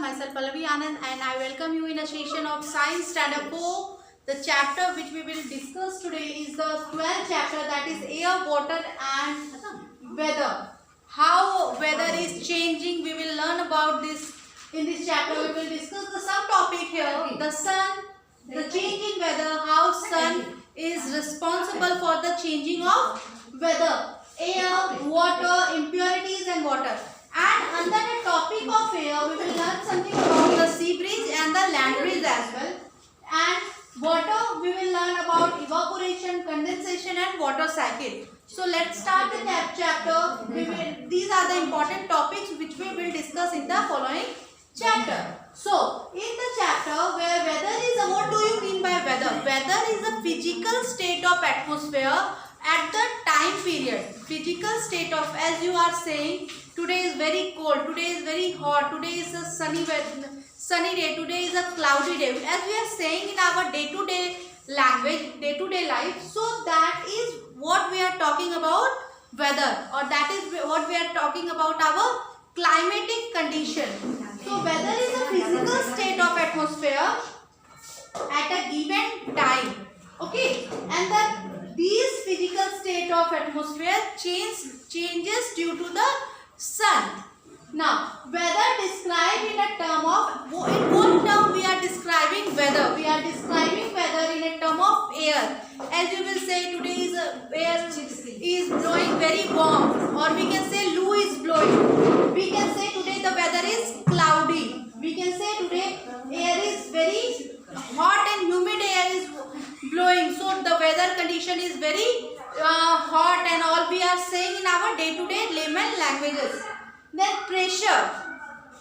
Myself Pallavi Anand and I welcome you in a session of Science Standard 4. The chapter which we will discuss today is the 12th chapter, that is air, water and weather. How weather is changing, we will learn about this in this chapter. We will discuss the subtopic here, the sun, the changing weather, how sun is responsible for the changing of weather, air, water, impurities and water. And under the topic of air, we will learn something about the sea breeze and the land breeze as well. And water, we will learn about evaporation, condensation and water cycle. So let's start the chapter. These are the important topics which we will discuss in the following chapter. So in the chapter where weather is, what do you mean by weather? Weather is a physical state of atmosphere at the time period. Physical state of, as you are saying, today is very cold, today is very hot, today is a sunny day, today is a cloudy day. As we are saying in our day-to-day language, day-to-day life, so that is what we are talking about weather, or that is what we are talking about our climatic condition. So weather is a physical state of atmosphere at a given time. Okay, and these physical state of atmosphere changes due to the sun. Now, weather described in a term of, in what term we are describing weather? We are describing weather in a term of air. As you will say, today is air is blowing very warm, or we can say Loo is blowing. We can say today the weather is cloudy. We can say today air is very hot and humid air is blowing. So the weather condition is very hot and all we are saying in our day-to-day layman languages. Then pressure,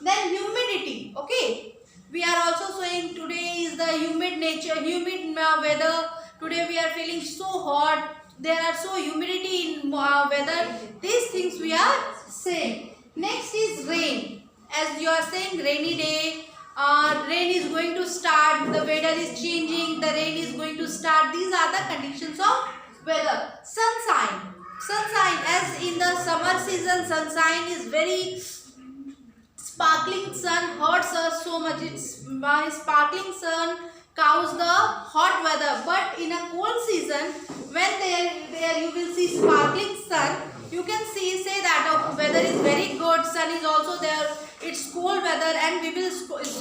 then humidity. Okay, we are also saying today is the humid weather. Today we are feeling so hot. There are so humidity in weather. These things we are saying. Next is rain. As you are saying, rainy day. Rain is going to start. The weather is changing. The rain is going to start. These are the conditions of weather. Sunshine. Sunshine, as in the summer season, sunshine is very sparkling sun hurts us so much. It's sparkling sun causes the hot weather. But in a cold season, when there you will see sparkling sun, you can say that weather is very good. Sun is also there. It's cold weather, and we will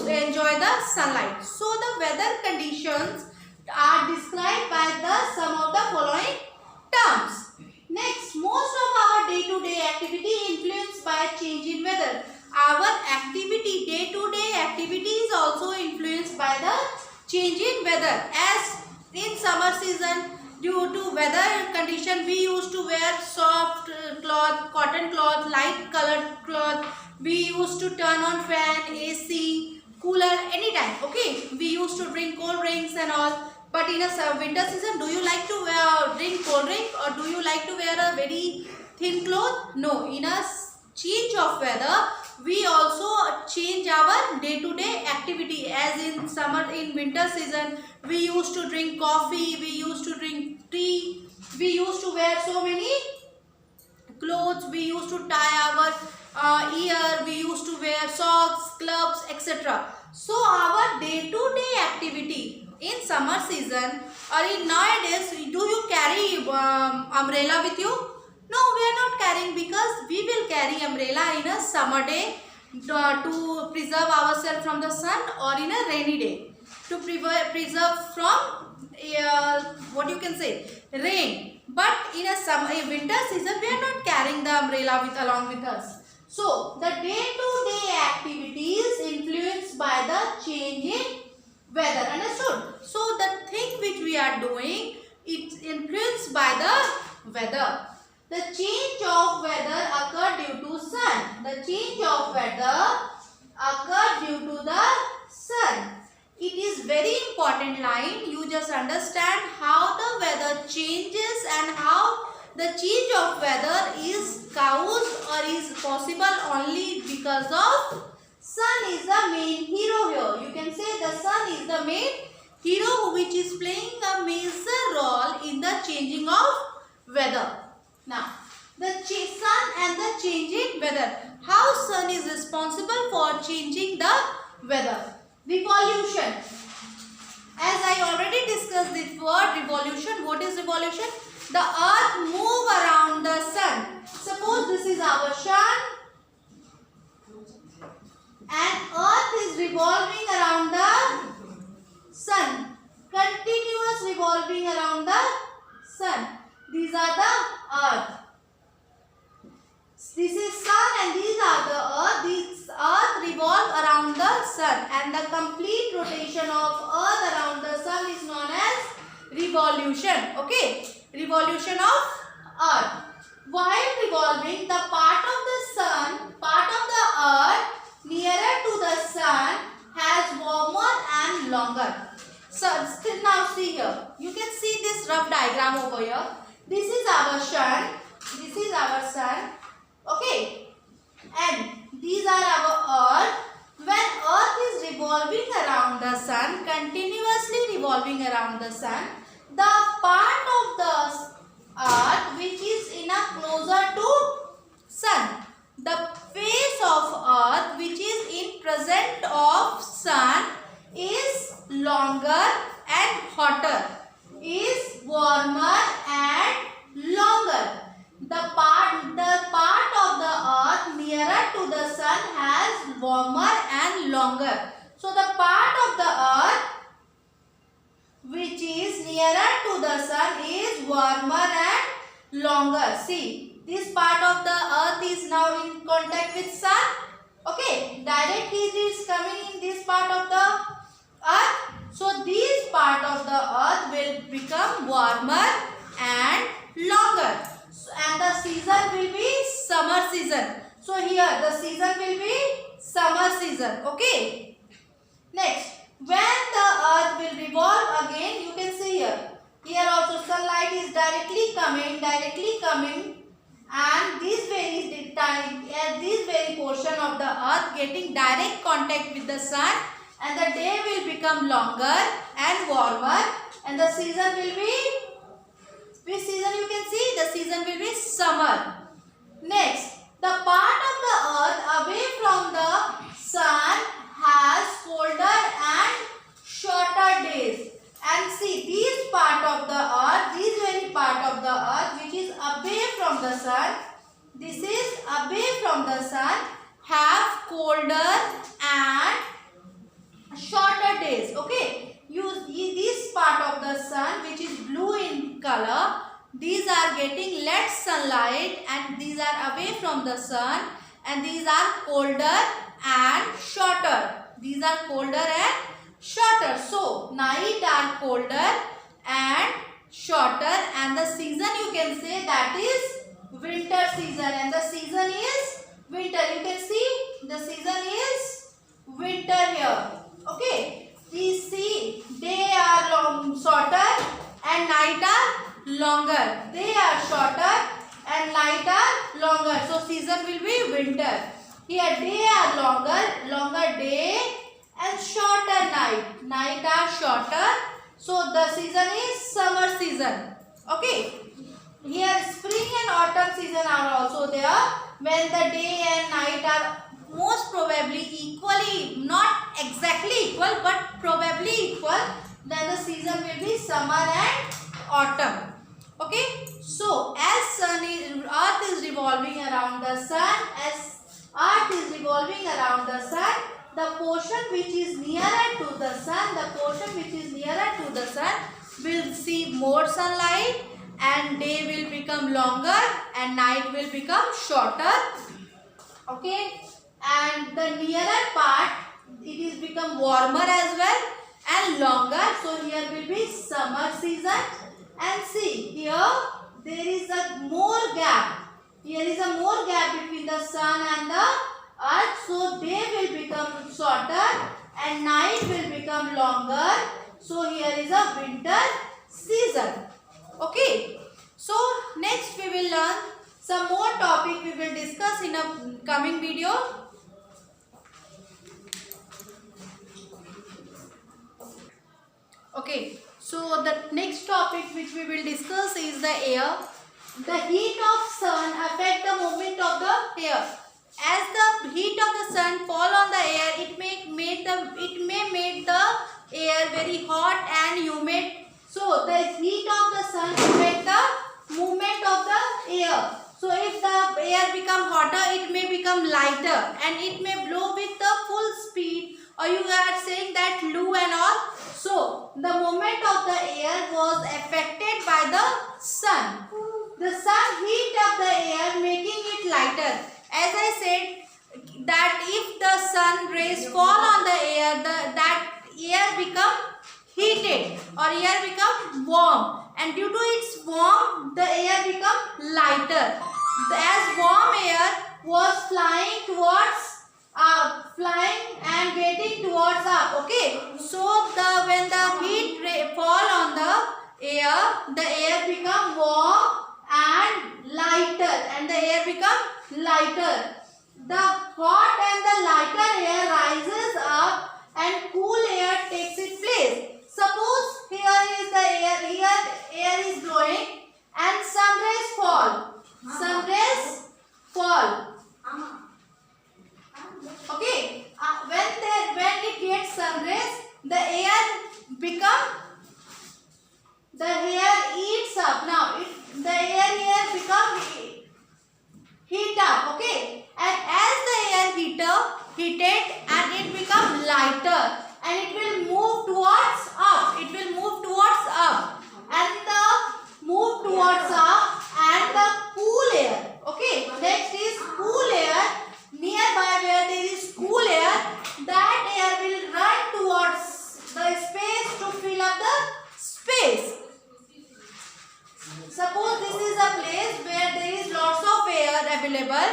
enjoy the sunlight. So the weather conditions are described by some of the following terms. Next, most of our day-to-day activity influenced by change in weather. Our activity, day-to-day activity is also influenced by the change in weather. As in summer season, due to weather condition, we used to wear soft cloth, cotton cloth, light colored cloth. We used to turn on fan, AC, cooler anytime. Okay, we used to drink cold drinks and all. But in a winter season, do you like to drink cold drink, or do you like to wear a very thin cloth? No. In a change of weather, we also change our day-to-day activity. As in summer, in winter season, we used to drink coffee, we used to drink tea, we used to wear so many clothes, we used to tie our ear, we used to wear socks, gloves, etc. So our day-to-day activity in summer season, or in nowadays, do you carry umbrella with you? No, we are not carrying, because we will carry umbrella in a summer day to preserve ourselves from the sun, or in a rainy day to preserve from what you can say, rain. But in a winter season, we are not carrying the umbrella along with us. So the day-to-day activities influenced by the change in weather. Understood? So the thing which we are doing, it's influenced by the weather. The change of weather occur due to sun. The change of weather occur due to the sun. It is very important line. You just understand how the weather changes and how the change of weather is caused or is possible only because of sun is the main hero here. You can say the sun is the main hero which is playing a major role in the changing of weather. Now, the sun and the changing weather. How sun is responsible for changing the weather. Revolution. As I already discussed this word revolution. What is revolution? The earth move around the sun. Suppose this is our sun and earth is revolving around the sun. Continuous revolving around the sun. These are the earth. This is sun and these are the earth. This earth revolve around the sun and the complete rotation of earth around the sun is known as revolution. Okay, revolution of earth. While revolving, the part of the sun, part of the earth nearer to the sun has warmer and longer. So now see here. You can see this rough diagram over here. This is our sun. This is our sun. Okay, and these are our earth. When earth is revolving around the sun, continuously revolving around the sun, the part of the earth which is closer to sun, the face of earth which is in present of sun is longer and hotter, is warmer and longer. The part of the earth nearer to the sun has warmer and longer. So the part of the earth which is nearer to the sun is warmer and longer. See, this part of the earth is now in contact with sun. Okay, direct heat is coming in this part of the earth. So this part of the earth will become warmer and longer. And the season will be summer season. So here the season will be summer season. Okay. Next, when the earth will revolve again, you can see here. Here also sunlight is directly coming, and this very portion of the earth getting direct contact with the sun, and the day will become longer and warmer, and the season will be, which season you can see? The season will be summer. Next, the part of the earth away from the sun has colder and shorter days. And see, this part of the earth, this very part of the earth which is away from the sun, this is away from the sun, have colder and shorter days. Okay. This part of the sun which is blue in color, these are getting less sunlight and these are away from the sun, and these are colder and shorter. These are colder and shorter. So night are colder and shorter, and the season you can say that is winter season, and the season is winter. You can see the season is winter here. Okay. We see day are shorter and night are longer. Day are shorter and night are longer. So season will be winter. Here day are longer day and shorter night. Night are shorter. So the season is summer season. Okay. Here spring and autumn season are also there, when the day and night are most probably equally, not exactly equal but probably equal, then the season will be summer and autumn. Okay. So as earth is revolving around the sun, the portion which is nearer to the sun, will see more sunlight, and day will become longer and night will become shorter. Okay. And the nearer part, it is become warmer as well and longer. So here will be summer season, and see here there is a more gap. Here is a more gap between the sun and the earth. So day will become shorter and night will become longer. So here is a winter season. Okay. So next we will learn some more topic we will discuss in a coming video. Okay, so the next topic which we will discuss is the air. The heat of sun affect the movement of the air. As the heat of the sun fall on the air, it make the air very hot and humid. So the heat of the sun affect the movement of the air. So if the air become hotter, it may become lighter and it may blow with the full speed, or you are saying that loo and all. So the movement of the air was affected by the sun. The sun heat up the air, making it lighter. As I said that if the sun rays fall on the air, that air become heated or air become warm, and due to its warm, the air become lighter. As warm air was flying towards flying and getting towards up. Okay, so when the heat ray fall on the air become warm and lighter, and the air become lighter. The hot and the lighter air rises up and cool air takes its place. Suppose here is the air is blowing and sun rays fall. Sun rays fall. Okay, when it gets sun rays, the air eats up. Now the air here become heat up. Okay, and as the air heated and it become lighter, and it will move towards up. It will move towards up, and the move towards up and the cool air. Okay, next is cool air. Nearby where there is cool air, that air will run towards the space to fill up the space. Suppose this is a place where there is lots of air available.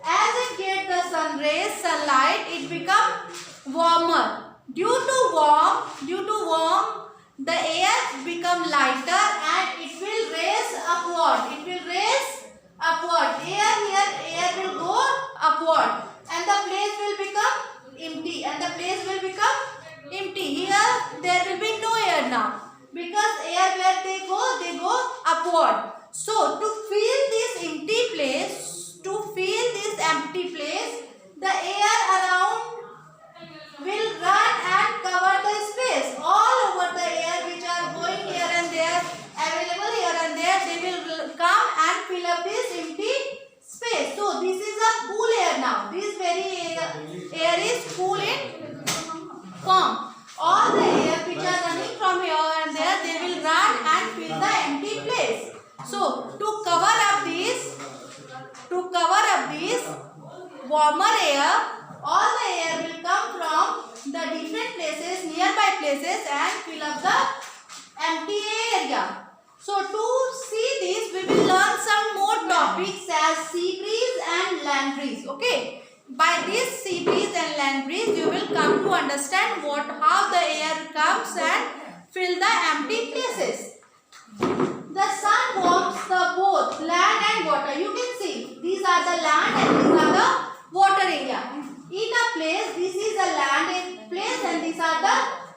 As it gets the sunlight, it becomes warmer. Due to warm, the air become lighter and it will raise upward. Air will go upward, and the place will become empty. Here there will be no air now, because air where they go upward. So to fill this empty place, the air around will run and cover the space. All over the air which are going here and there, available here and there, they will come and fill up this empty space. So this is a cool air now. This very air is cool in form. All the air which are running from here and there, they will run and fill the empty place. So to cover up this warmer air, all the air will come from the different places, nearby places, and fill up the empty area. So to see this, we will learn some more topics as sea breeze and land breeze. Okay. By this sea breeze and land breeze, you will come to understand how the air comes and fill the empty places. The sun warms both land and water. You can see these are the land and these are the water area. In a place, this is a land place and these are the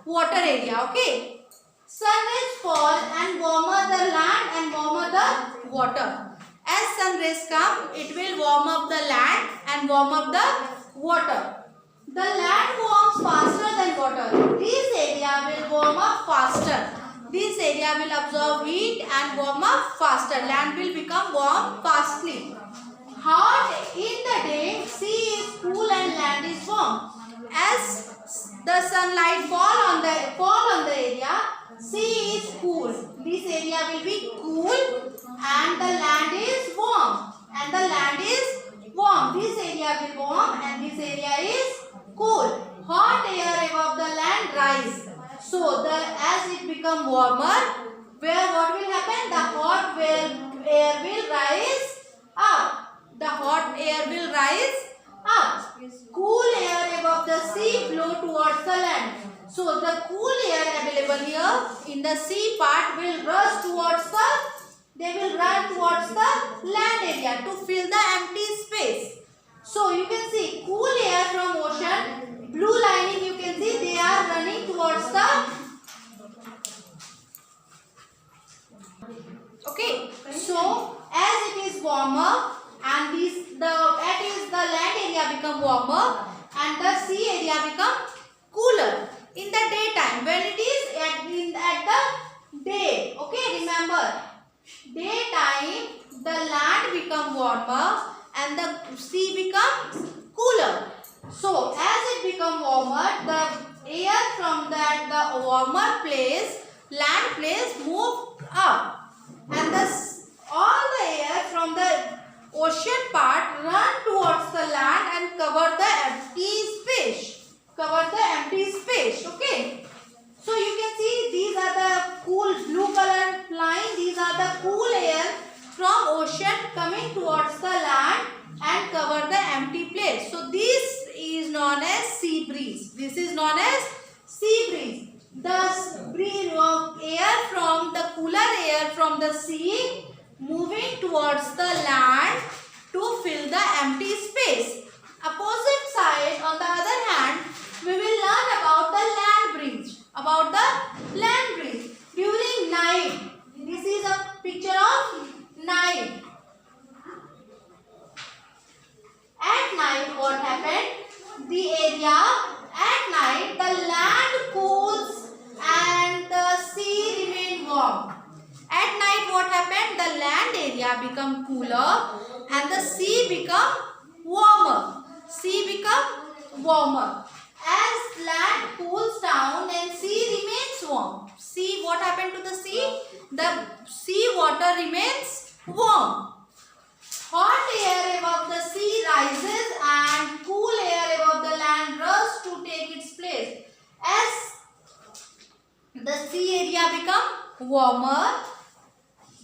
water area. Okay. Sun rays fall and warmer the land and warmer the water. As sun rays come, it will warm up the land and warm up the water. The land warms faster than water. This area will warm up faster. This area will absorb heat and warm up faster. Land will become warm fastly. Hot in the day, sea is cool and land is warm. As the sunlight fall on the area, sea is cool. This area will be cool and the land is warm. This area will warm and this area is cool. Hot air above the land rise. So as it become warmer, what will happen? The hot air will rise up. Cool air above the sea flow towards the land. So the cool air available here in the sea part will rush towards they will run towards the land area to fill the empty space. So you can see cool air from ocean, blue lining you can see they are running towards the okay. So as it is warmer and the land area become warmer and the sea area become cooler. In the daytime daytime the land become warmer and the sea becomes cooler. So as it become warmer, the air from the warmer place, land place, move up, and all the air from the ocean part run towards the land and cover the empty space. Okay. So you can see these are the cool blue color line. These are the cool air from ocean coming towards the land and cover the empty place. So this is known as sea breeze. The breeze of air from the cooler air from the sea moving towards the land to fill the empty space. Opposite side, on the other hand, we will learn about the land breeze. During night. This is a picture of night. At night, what happened? The area at night, the land cools and the sea remain warm. At night, what happened? The land area become cooler and the sea become warmer. As land cools down and sea remains warm. See what happened to the sea? The sea water remains warm. Hot air above the sea rises and cool air above the land rushes to take its place. As the sea area become warmer,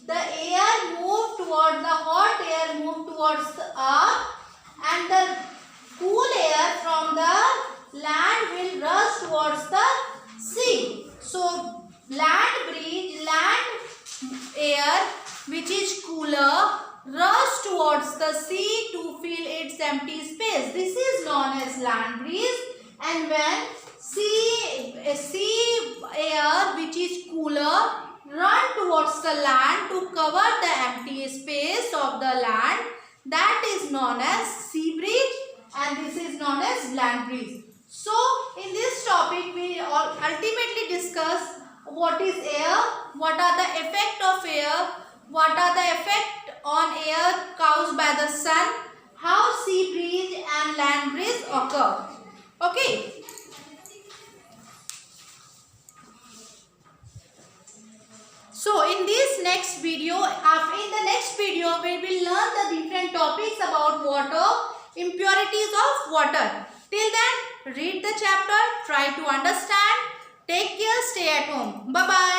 the air move towards the hot air move towards the earth, and the cool air from the land will rush towards the sea. So land air which is cooler rush towards the sea to fill its empty space. This is known as land breeze. And when sea air which is cooler run towards the land to cover the empty space of the land, that is known as sea breeze, and this is known as land breeze. So in this topic we ultimately discuss what is air, what are the effect of air, what are the effect on air caused by the sun, how sea breeze and land breeze occur. Okay. So in this next video, we will learn the different topics about water, impurities of water. Till then, read the chapter, try to understand. Take care, stay at home. Bye-bye.